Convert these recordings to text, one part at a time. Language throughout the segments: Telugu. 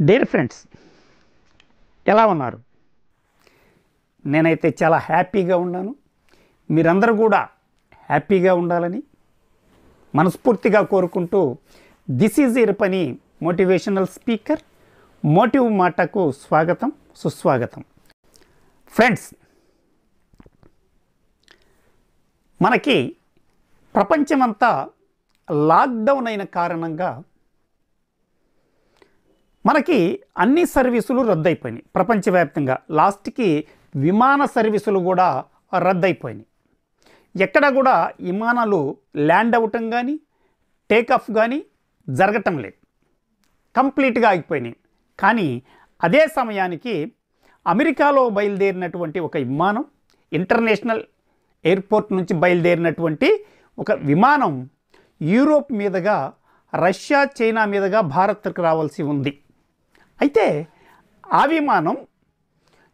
డియర్ ఫ్రెండ్స్, ఎలా ఉన్నారు? నేనైతే చాలా హ్యాపీగా ఉన్నాను. మీరందరూ కూడా హ్యాపీగా ఉండాలని మనస్ఫూర్తిగా కోరుకుంటూ, దిస్ ఈజ్ యువర్ పని మోటివేషనల్ స్పీకర్ మోటివ్ మాటకు స్వాగతం, సుస్వాగతం. ఫ్రెండ్స్, మనకి ప్రపంచమంతా లాక్డౌన్ అయిన కారణంగా మనకి అన్ని సర్వీసులు రద్దయిపోయినాయి. ప్రపంచవ్యాప్తంగా లాస్ట్కి విమాన సర్వీసులు కూడా రద్దయిపోయినాయి. ఎక్కడ కూడా విమానాలు ల్యాండ్ అవ్వటం కానీ టేకాఫ్ కానీ జరగటం లేదు, కంప్లీట్గా ఆగిపోయినాయి. కానీ అదే సమయానికి అమెరికాలో బయలుదేరినటువంటి ఒక విమానం, ఇంటర్నేషనల్ ఎయిర్పోర్ట్ నుంచి బయలుదేరినటువంటి ఒక విమానం యూరోప్ మీదుగా, రష్యా, చైనా మీదుగా భారత్కు రావాల్సి ఉంది. అయితే ఆ విమానం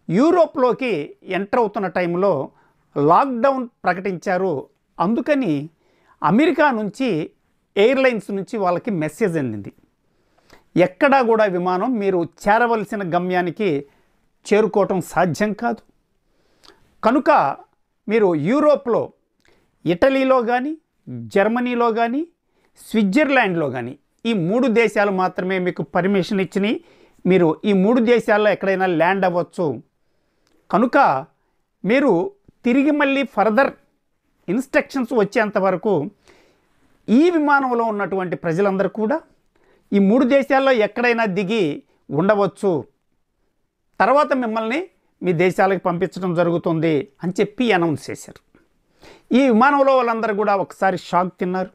యూరోప్లోకి ఎంటర్ అవుతున్న టైంలో లాక్డౌన్ ప్రకటించారు. అందుకని అమెరికా నుంచి, ఎయిర్లైన్స్ నుంచి వాళ్ళకి మెసేజ్ అందింది, ఎక్కడా కూడా విమానం మీరు చేరవలసిన గమ్యానికి చేరుకోవటం సాధ్యం కాదు. కనుక మీరు యూరోప్లో ఇటలీలో కానీ, జర్మనీలో కానీ, స్విట్జర్లాండ్లో కానీ ఈ 3 దేశాలు మాత్రమే మీకు పర్మిషన్ ఇచ్చినాయి. మీరు ఈ 3 దేశాల్లో ఎక్కడైనా ల్యాండ్ అవ్వచ్చు. కనుక మీరు తిరిగి మళ్ళీ ఫర్దర్ ఇన్స్ట్రక్షన్స్ వచ్చేంత వరకు ఈ విమానంలో ఉన్నటువంటి ప్రజలందరూ కూడా ఈ 3 దేశాల్లో ఎక్కడైనా దిగి ఉండవచ్చు. తర్వాత మిమ్మల్ని మీ దేశాలకు పంపించడం జరుగుతుంది అని చెప్పి అనౌన్స్ చేశారు. ఈ విమానంలో వాళ్ళందరూ కూడా ఒకసారి షాక్ తిన్నారు.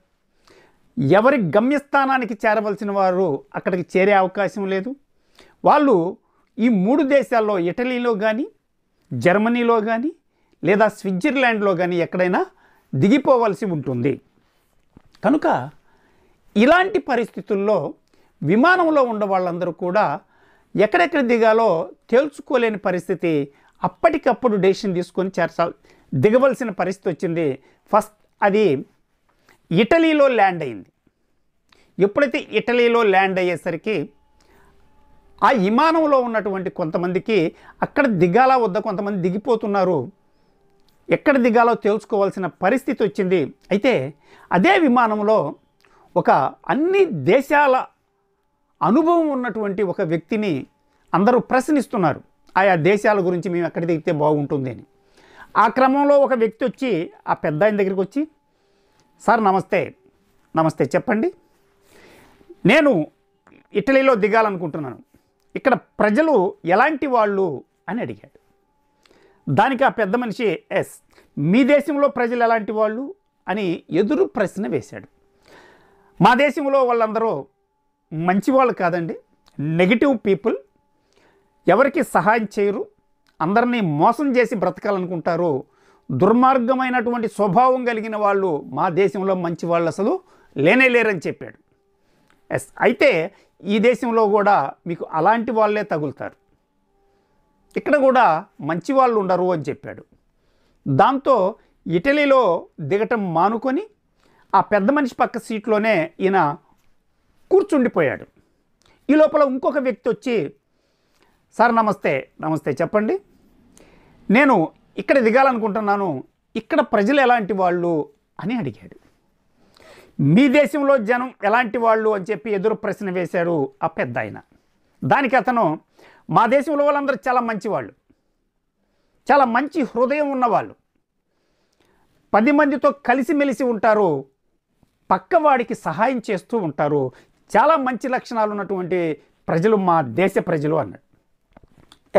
ఎవరి గమ్యస్థానానికి చేరవలసిన వారు అక్కడికి చేరే అవకాశం లేదు. వాళ్ళు ఈ 3 దేశాల్లో ఇటలీలో కానీ, జర్మనీలో కానీ, లేదా స్విట్జర్లాండ్లో కానీ ఎక్కడైనా దిగిపోవలసి ఉంటుంది. కనుక ఇలాంటి పరిస్థితుల్లో విమానంలో ఉన్న వాళ్ళందరూ కూడా ఎక్కడెక్కడ దిగాలో తేల్చుకోలేని పరిస్థితి. అప్పటికప్పుడు డెసిషన్ తీసుకొని దిగవలసిన పరిస్థితి వచ్చింది. ఫస్ట్ అది ఇటలీలో ల్యాండ్ అయింది. ఎప్పుడైతే ఇటలీలో ల్యాండ్ అయ్యేసరికి ఆ విమానంలో ఉన్నటువంటి కొంతమందికి అక్కడ దిగాలా వద్ద, కొంతమంది దిగిపోతున్నారు, ఎక్కడ దిగాలో తెలుసుకోవాల్సిన పరిస్థితి వచ్చింది. అయితే అదే విమానంలో ఒక అన్ని దేశాల అనుభవం ఉన్నటువంటి ఒక వ్యక్తిని అందరూ ప్రశ్నిస్తున్నారు, ఆయా దేశాల గురించి మేము ఎక్కడ దిగితే బాగుంటుంది అని. ఆ క్రమంలో ఒక వ్యక్తి వచ్చి ఆ పెద్ద ఆయన దగ్గరికి వచ్చి, సార్ నమస్తే, నమస్తే చెప్పండి, నేను ఇటలీలో దిగాలనుకుంటున్నాను, ఇక్కడ ప్రజలు ఎలాంటి వాళ్ళు అని అడిగాడు. దానికి ఆ పెద్ద మనిషి ఎస్, మీ దేశంలో ప్రజలు ఎలాంటి వాళ్ళు అని ఎదురు ప్రశ్న వేశాడు. మా దేశంలో వాళ్ళందరూ మంచివాళ్ళు కాదండి, నెగిటివ్ పీపుల్, ఎవరికి సహాయం చేయరు, అందరినీ మోసం చేసి బ్రతకాలనుకుంటారు, దుర్మార్గమైనటువంటి స్వభావం కలిగిన వాళ్ళు మా దేశంలో మంచి వాళ్ళు అసలు లేనే లేరని చెప్పాడు. ఎస్, అయితే ఈ దేశంలో కూడా మీకు అలాంటి వాళ్ళే తగులుతారు, ఇక్కడ కూడా మంచి వాళ్ళు ఉండరు అని చెప్పాడు. దాంతో ఇటలీలో దిగటం మానుకొని ఆ పెద్ద మనిషి పక్క సీట్లోనే ఈయన కూర్చుండిపోయాడు. ఈ లోపల ఇంకొక వ్యక్తి వచ్చి, సార్ నమస్తే, నమస్తే చెప్పండి, నేను ఇక్కడ దిగాలనుకుంటున్నాను, ఇక్కడ ప్రజలు ఎలాంటి వాళ్ళు అని అడిగాడు. మీ దేశంలో జనం ఎలాంటి వాళ్ళు అని చెప్పి ఎదురు ప్రశ్న వేశాడు ఆ పెద్ద ఆయన. దానికి అతను, మా దేశంలో వాళ్ళందరూ చాలా మంచివాళ్ళు, చాలా మంచి హృదయం ఉన్నవాళ్ళు, 10 మందితో కలిసిమెలిసి ఉంటారు, పక్కవాడికి సహాయం చేస్తూ ఉంటారు, చాలా మంచి లక్షణాలు ఉన్నటువంటి ప్రజలు మా దేశ ప్రజలు అన్నాడు.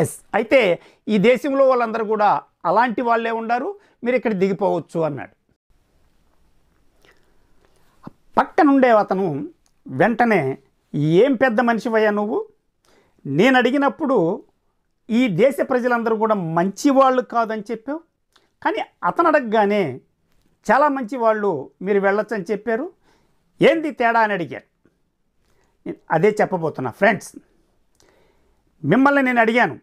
ఎస్, అయితే ఈ దేశంలో వాళ్ళందరూ కూడా అలాంటి వాళ్ళే ఉన్నారు, మీరు ఇక్కడ దిగిపోవచ్చు అన్నాడు. పక్కనుండే అతను వెంటనే, ఏం పెద్ద మనిషివయ్యా నువ్వు, నేను అడిగినప్పుడు ఈ దేశ ప్రజలందరూ కూడా మంచివాళ్ళు కాదని చెప్పావు, కానీ అతను అడగగానే చాలా మంచివాళ్ళు, మీరు వెళ్ళొచ్చు అని చెప్పారు, ఏంది తేడా అని అడిగారు. అదే చెప్పబోతున్నా. ఫ్రెండ్స్, మిమ్మల్ని నేను అడిగాను,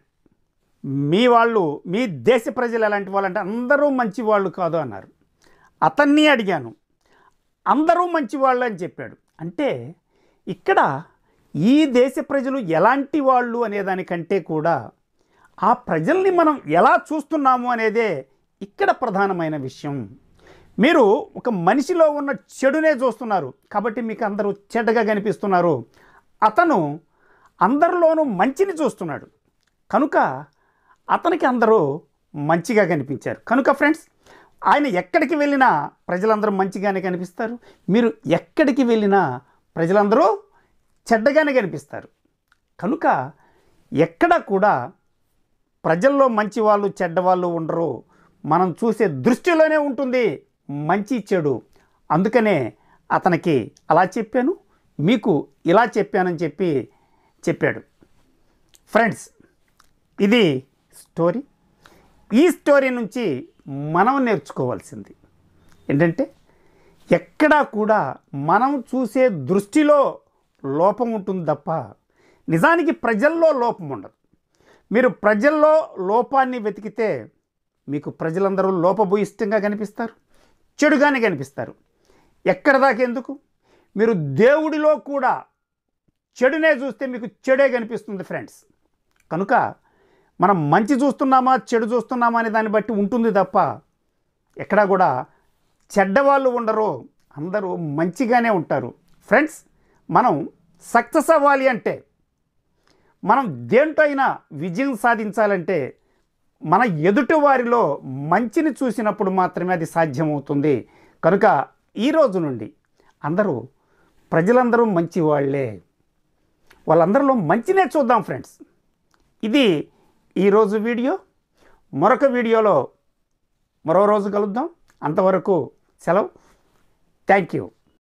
మీ వాళ్ళు, మీ దేశ ప్రజలు ఎలాంటి వాళ్ళు అంటే అందరూ మంచి వాళ్ళు కాదు అన్నారు. అతన్ని అడిగాను, అందరూ మంచివాళ్ళు అని చెప్పాడు. అంటే ఇక్కడ ఈ దేశ ప్రజలు ఎలాంటి వాళ్ళు అనేదానికంటే కూడా ఆ ప్రజల్ని మనం ఎలా చూస్తున్నాము అనేదే ఇక్కడ ప్రధానమైన విషయం. మీరు ఒక మనిషిలో ఉన్న చెడునే చూస్తున్నారు కాబట్టి మీకు అందరూ చెడ్డగా కనిపిస్తున్నారు. అతను అందరిలోనూ మంచిని చూస్తున్నాడు కనుక అతనికి అందరూ మంచిగా కనిపించారు. కనుక ఫ్రెండ్స్, ఆయన ఎక్కడికి వెళ్ళినా ప్రజలందరూ మంచిగానే కనిపిస్తారు. మీరు ఎక్కడికి వెళ్ళినా ప్రజలందరూ చెడ్డగానే కనిపిస్తారు. కనుక ఎక్కడ కూడా ప్రజల్లో మంచి వాళ్ళు చెడ్డవాళ్ళు ఉండరు. మనం చూసే దృష్టిలోనే ఉంటుంది మంచి చెడు. అందుకనే అతనికి అలా చెప్పాను, మీకు ఇలా చెప్పానని చెప్పాడు. ఫ్రెండ్స్, ఇది స్టోరీ. ఈ స్టోరీ నుంచి మనం నేర్చుకోవాల్సింది ఏంటంటే, ఎక్కడా కూడా మనం చూసే దృష్టిలో లోపం ఉంటుంది తప్ప నిజానికి ప్రజల్లో లోపం ఉండదు. మీరు ప్రజల్లో లోపాన్ని వెతికితే మీకు ప్రజలందరూ లోపభూయిష్టంగా కనిపిస్తారు, చెడుగానే కనిపిస్తారు. ఎక్కడ దాకా ఎందుకు, మీరు దేవుడిలో కూడా చెడునే చూస్తే మీకు చెడే కనిపిస్తుంది ఫ్రెండ్స్. కనుక మనం మంచి చూస్తున్నామా చెడు చూస్తున్నామా అనే దాన్ని బట్టి ఉంటుంది తప్ప ఎక్కడా కూడా చెడ్డవాళ్ళు ఉండరు, అందరూ మంచిగానే ఉంటారు. ఫ్రెండ్స్, మనం సక్సెస్ అవ్వాలి అంటే, మనం దేంట్లో అయినా విజయం సాధించాలంటే మన ఎదుటి వారిలో మంచిని చూసినప్పుడు మాత్రమే అది సాధ్యమవుతుంది. కనుక ఈ రోజు నుండి ప్రజలందరూ మంచి వాళ్ళే, వాళ్ళందరిలో మంచినే చూద్దాం ఫ్రెండ్స్. ఇది ఈరోజు వీడియో. మరొక వీడియోలో మరో రోజు కలుద్దాం. అంతవరకు సెలవు. Thank you.